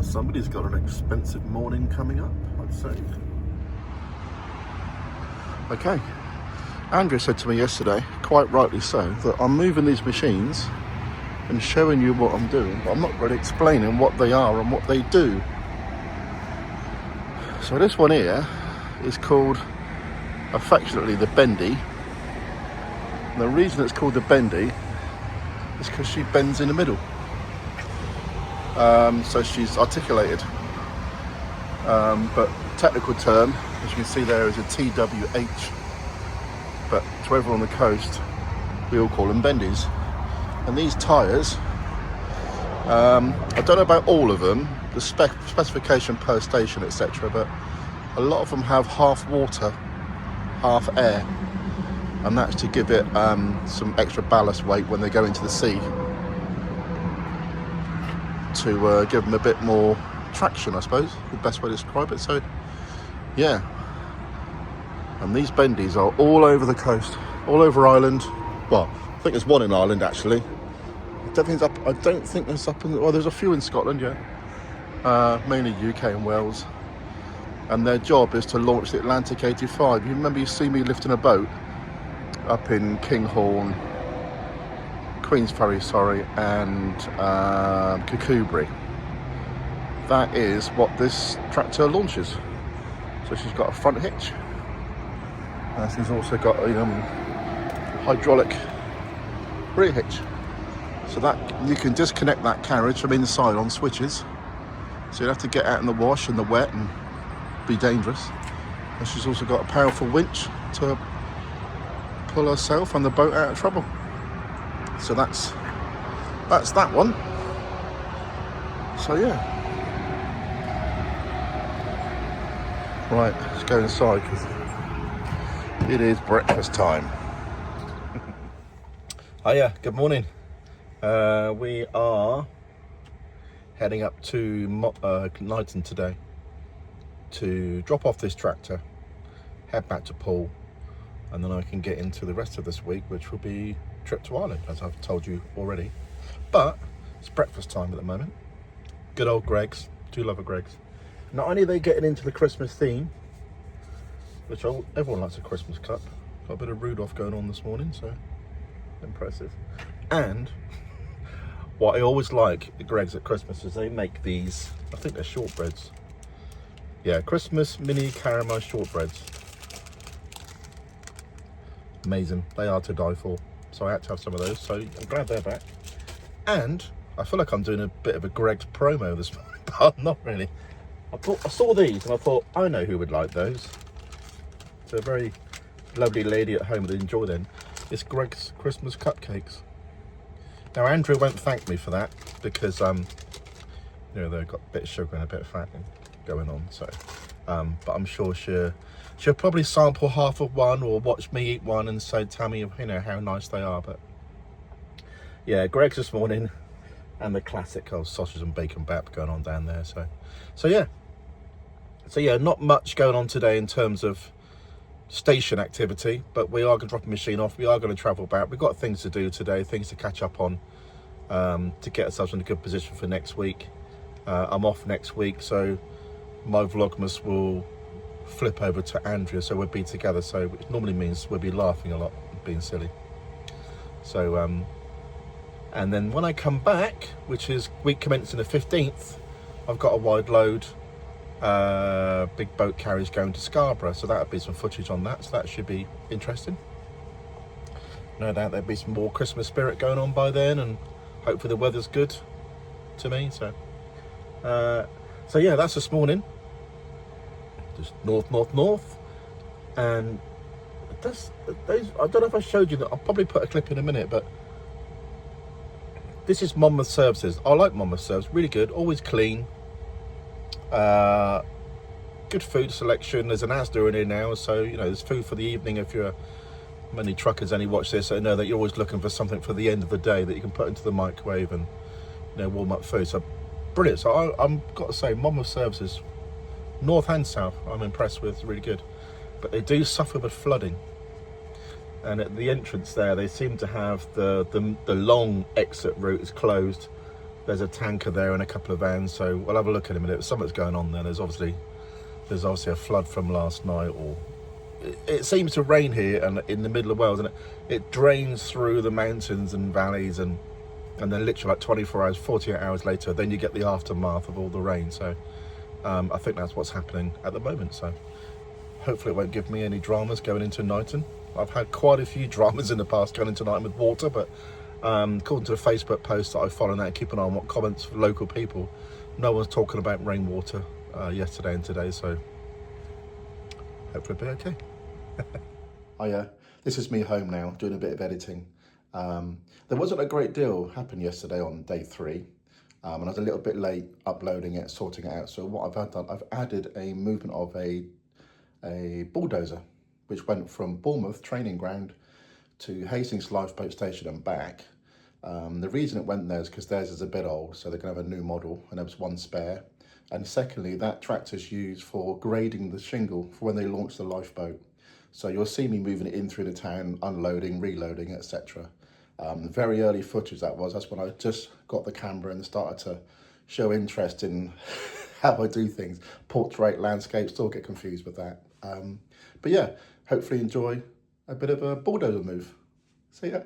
Somebody's got an expensive morning coming up, I'd say. Okay, Andrew said to me yesterday, quite rightly so, that I'm moving these machines and showing you what I'm doing, but I'm not really explaining what they are and what they do. So this one here is called affectionately the Bendy. And the reason it's called the Bendy is because she bends in the middle. So she's articulated. But technical term, as you can see there, is a TWH. But to everyone on the coast, we all call them bendies. And these tyres, I don't know about all of them, the specification per station, etc. But a lot of them have half water, half air. And that's to give it some extra ballast weight when they go into the sea. To give them a bit more traction, I suppose, the best way to describe it. So, yeah. And these bendies are all over the coast, all over Ireland. Well, I think there's one in Ireland actually. I don't think there's up in. Well, there's a few in Scotland, yeah. Mainly UK and Wales. And their job is to launch the Atlantic 85. You remember you see me lifting a boat up in Kinghorn, Queensferry, and Kirkcudbright. That is what this tractor launches. So she's got a front hitch. She's also got a hydraulic rear hitch. So that you can disconnect that carriage from inside on switches. So you'd have to get out in the wash and the wet and be dangerous. And she's also got a powerful winch to pull herself and the boat out of trouble. So that's that one. So yeah. Right, let's go inside because it is breakfast time. Oh yeah, good morning. We are heading up to Knighton today to drop off this tractor, head back to Poole, and then I can get into the rest of this week, which will be trip to Ireland, as I've told you already. But it's breakfast time at the moment. Good old Greggs. Do love a Greggs. Not only are they getting into the Christmas theme, which everyone likes a Christmas cup. Got a bit of Rudolph going on this morning, so impressive. And what I always like at Greggs at Christmas is they make these, I think they're shortbreads. Yeah, Christmas mini caramel shortbreads. Amazing. They are to die for. So I had to have some of those, so I'm glad they're back. And I feel like I'm doing a bit of a Greggs promo this morning, but I'm not really. I saw these and I thought, I know who would like those. It's a very lovely lady at home that enjoy them. It's Greggs Christmas cupcakes. Now Andrew won't thank me for that because they've got a bit of sugar and a bit of fat going on. So, but I'm sure she'll probably sample half of one or watch me eat one and say, tell me, how nice they are. But yeah, Greggs this morning, and the classic sausage and bacon bap going on down there. So yeah, not much going on today in terms of station activity, but we are going to drop a machine off. We are going to travel back. We've got things to do today, things to catch up on, to get ourselves in a good position for next week. I'm off next week, so my Vlogmas will flip over to Andrea, so we'll be together. So which normally means we'll be laughing a lot, being silly. So and then when I come back, which is week commencing the 15th, I've got a wide load big boat carriage going to Scarborough, so that'll be some footage on that, so that should be interesting. No doubt there'll be some more Christmas spirit going on by then, and hopefully the weather's good to me. So yeah, that's this morning. Just north, and those, I don't know if I showed you that. I'll probably put a clip in a minute, but this is Monmouth Services. I like Monmouth Services, really good, always clean. Good food selection. There's an Asda in here now, so there's food for the evening. If you're many truckers only watch this, so know that you're always looking for something for the end of the day that you can put into the microwave and warm up food. So brilliant. So I'm got to say, Monmouth Services, north and south, I'm impressed with. It's really good, but they do suffer with flooding. And at the entrance there, they seem to have the long exit route is closed. There's a tanker there and a couple of vans, so we'll have a look in a minute. Something's going on there. There's obviously a flood from last night, or it seems to rain here and in the middle of Wales, and it drains through the mountains and valleys, and then literally like 24 hours, 48 hours later, then you get the aftermath of all the rain. So I think that's what's happening at the moment. So hopefully it won't give me any dramas going into Knighton. I've had quite a few dramas in the past going into Knighton with water, but according to the Facebook post that I follow now, keep an eye on what comments from local people, no one's talking about rainwater yesterday and today, so hopefully it'll be okay. This is me home now, doing a bit of editing. There wasn't a great deal happened yesterday on day 3, and I was a little bit late uploading it, sorting it out. So what I've done, I've added a movement of a bulldozer, which went from Bournemouth training ground to Hastings lifeboat station and back. The reason it went there is because theirs is a bit old, so they're going to have a new model, and there was one spare. And secondly, that tractor's used for grading the shingle for when they launch the lifeboat. So you'll see me moving it in through the town, unloading, reloading, etc. Very early footage that was. That's when I just got the camera and started to show interest in how I do things. Portrait, landscape, still get confused with that. But yeah, hopefully enjoy a bit of a bulldozer move. See ya.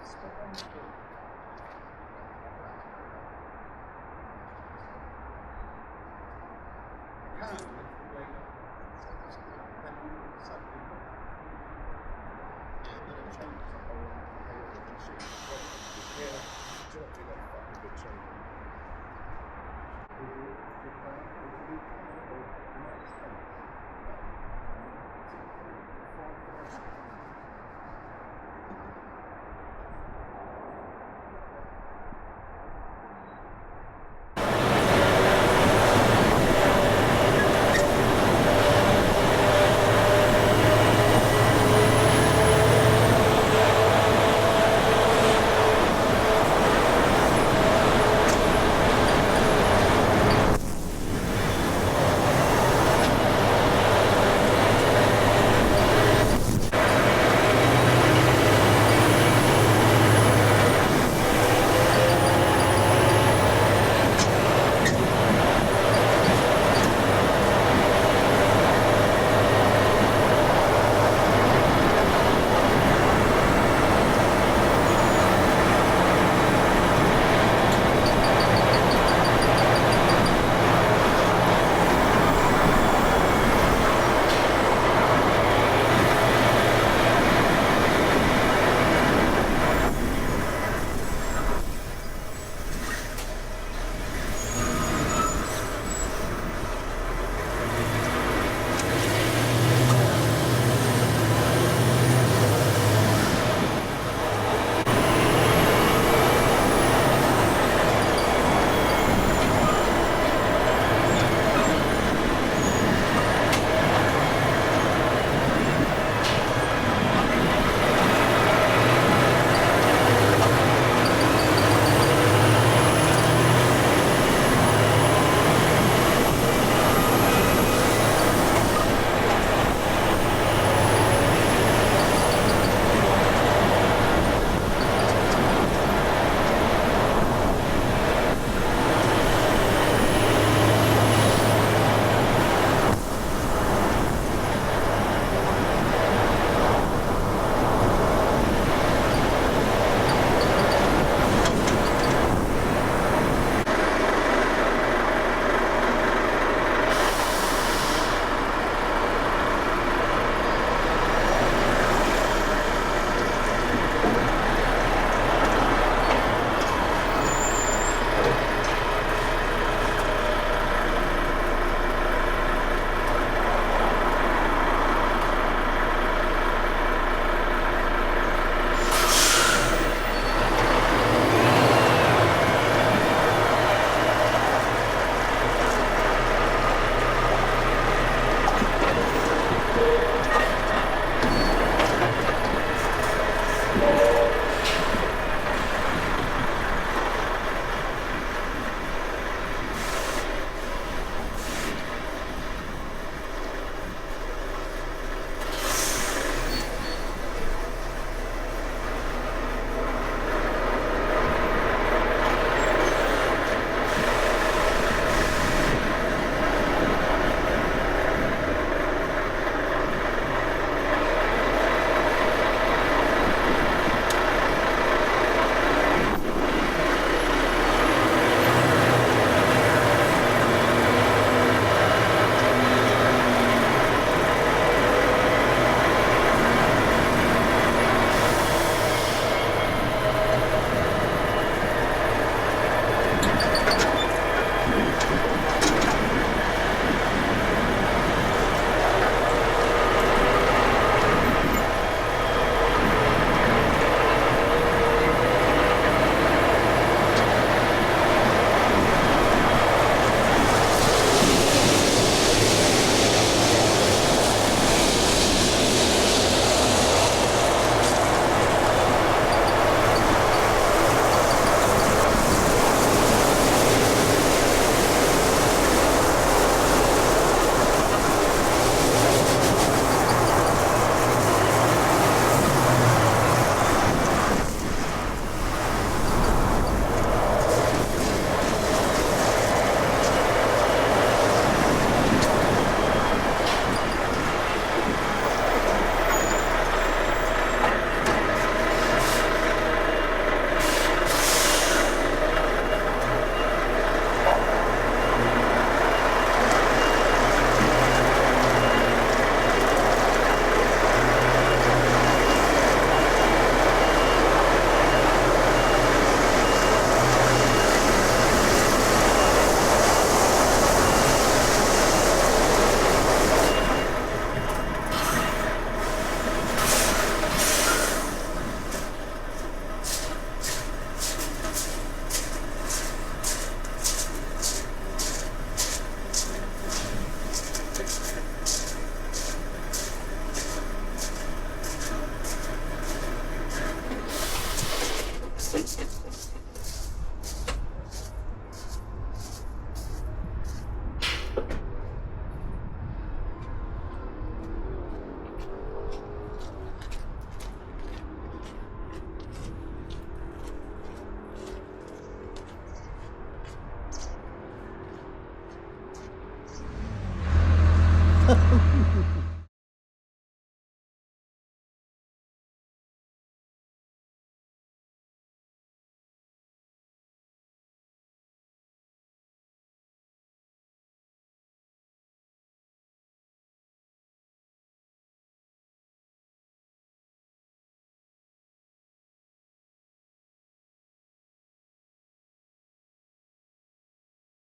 Spot on.